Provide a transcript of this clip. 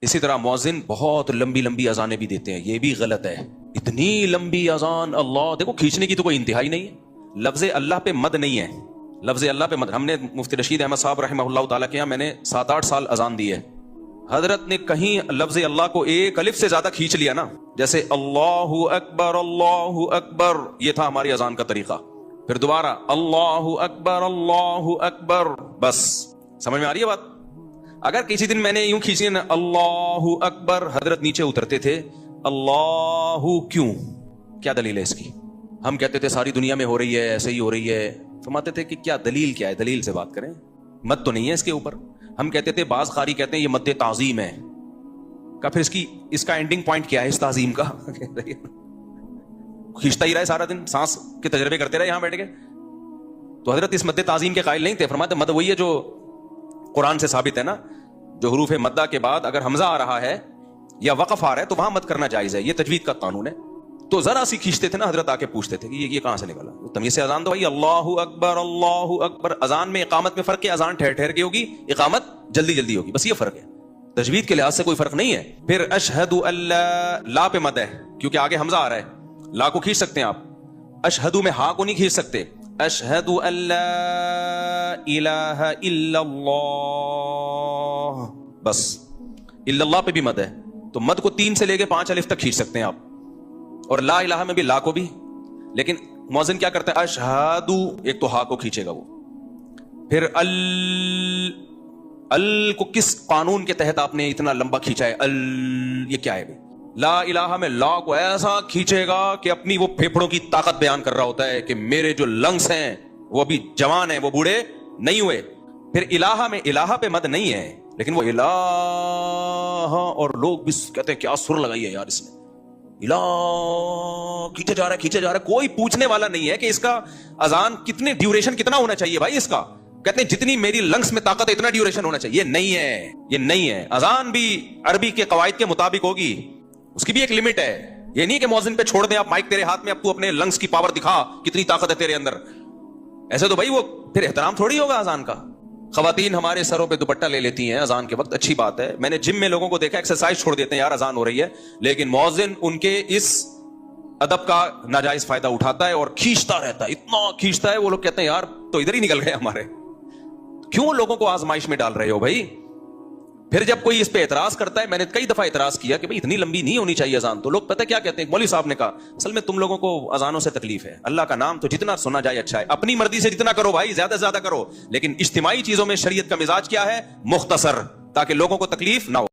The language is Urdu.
اسی طرح مؤذن بہت لمبی لمبی اذانیں بھی دیتے ہیں، یہ بھی غلط ہے۔ اتنی لمبی اذان، اللہ دیکھو کھینچنے کی تو کوئی انتہائی نہیں ہے۔ لفظ اللہ پہ مد نہیں ہے، لفظ اللہ پہ مد۔ ہم نے مفتی رشید احمد صاحب رحمہ اللہ تعالیٰ کے یہاں میں نے 7-8 سال اذان دی ہے، حضرت نے کہیں لفظ اللہ کو ایک الف سے زیادہ کھینچ لیا نا، جیسے اللہ اکبر، یہ تھا ہماری اذان کا طریقہ۔ پھر دوبارہ اللہ اکبر، بس سمجھ میں آ رہی ہے بات؟ اگر کسی دن میں نے یوں کھینچی نا اللہ اکبر، حضرت نیچے اترتے تھے، اللہ کیوں، کیا دلیل ہے اس کی؟ ہم کہتے تھے ساری دنیا میں ہو رہی ہے، ایسے ہی ہو رہی ہے۔ فرماتے تھے کہ کیا دلیل کیا ہے، دلیل سے بات کریں، مت تو نہیں ہے اس کے اوپر۔ ہم کہتے تھے بعض قاری کہتے ہیں یہ مد تعظیم ہے، کہ پھر اس کا اینڈنگ پوائنٹ کیا ہے اس تعظیم کا؟ کھینچتا ہی رہے سارا دن، سانس کے تجربے کرتے رہے یہاں بیٹھ کے۔ تو حضرت اس مد تعظیم کے قائل نہیں تھے۔ فرماتے مد وہی ہے جو قرآن سے ثابت ہے نا، جو حروف مدہ کے بعد اگر حمزہ آ رہا ہے یا وقف آ رہا ہے تو وہاں مد کرنا جائز ہے، یہ تجوید کا قانون ہے۔ تو ذرا سی کھینچتے تھے نا، حضرت آ کے پوچھتے تھے کہ یہ کہاں سے نکلا؟ تمیز سے اذان دو بھائی، اللہ اکبر اللہ اکبر۔ اذان میں اقامت میں فرق ہے، اذان ٹھہر ٹھہر کے ہوگی، اقامت جلدی جلدی ہوگی، بس یہ فرق ہے، تجوید کے لحاظ سے کوئی فرق نہیں ہے۔ پھر اشہد اللہ، لا پہ مد ہے کیونکہ آگے حمزہ آ رہا ہے، لا کو کھینچ سکتے ہیں آپ، اشہد میں ہا کو نہیں کھینچ سکتے۔ اشہد اللہ الہ الا اللہ، بس الا اللہ پہ بھی مد ہے، تو مد کو 3 سے لے کے 5 الف تک کھینچ سکتے ہیں آپ، اور لا الہ میں بھی لا کو بھی۔ لیکن مؤذن کیا کرتا ہے، اشہدو، ایک تو ہا کو کھینچے گا وہ، پھر ال کو کس قانون کے تحت آپ نے اتنا لمبا کھینچا ہے؟ یہ کیا ہے؟ لا الہ میں لا کو ایسا کھینچے گا کہ اپنی وہ پھیپھڑوں کی طاقت بیان کر رہا ہوتا ہے کہ میرے جو لنگس ہیں وہ ابھی جوان ہیں، وہ بوڑھے نہیں ہوئے۔ پھر الہ میں الہ پہ مد نہیں ہے، لیکن وہ الہ، اور لوگ بھی کہتے ہیں کیا سر لگائی ہے یار اس نے، الہ کھینچے جا رہا ہے، کوئی پوچھنے والا نہیں ہے کہ اس کا اذان کتنی ڈیوریشن کتنا ہونا چاہیے بھائی اس کا۔ کہتے ہیں جتنی میری لنگس میں طاقت ہے اتنا ڈیوریشن ہونا چاہیے، یہ نہیں ہے۔ اذان بھی عربی کے قواعد کے مطابق ہوگی، اس کی بھی ایک لمٹ ہے۔ یہ نہیں کہ مؤذن پہ چھوڑ دیں آپ، مائک تیرے ہاتھ میں، اب تو اپنے لنگس کی پاور دکھا کتنی طاقت ہے تیرے اندر، ایسے تو بھائی وہ پھر احترام تھوڑی ہوگا اذان کا۔ خواتین ہمارے سروں پہ دوپٹہ لے لیتی ہیں اذان کے وقت، اچھی بات ہے، میں نے جم میں لوگوں کو دیکھا ایکسرسائز چھوڑ دیتے ہیں یار اذان ہو رہی ہے، لیکن مؤذن ان کے اس ادب کا ناجائز فائدہ اٹھاتا ہے اور کھینچتا رہتا ہے، اتنا کھینچتا ہے، وہ لوگ کہتے ہیں یار تو ادھر ہی نکل گئے ہمارے، کیوں لوگوں کو آزمائش میں ڈال رہے ہو بھائی؟ پھر جب کوئی اس پہ اعتراض کرتا ہے، میں نے کئی دفعہ اعتراض کیا کہ بھائی اتنی لمبی نہیں ہونی چاہیے اذان، تو لوگ پتہ کیا کہتے ہیں، مولوی صاحب نے کہا اصل میں تم لوگوں کو اذانوں سے تکلیف ہے، اللہ کا نام تو جتنا سنا جائے اچھا ہے، اپنی مرضی سے جتنا کرو بھائی، زیادہ سے زیادہ کرو، لیکن اجتماعی چیزوں میں شریعت کا مزاج کیا ہے، مختصر، تاکہ لوگوں کو تکلیف نہ ہو۔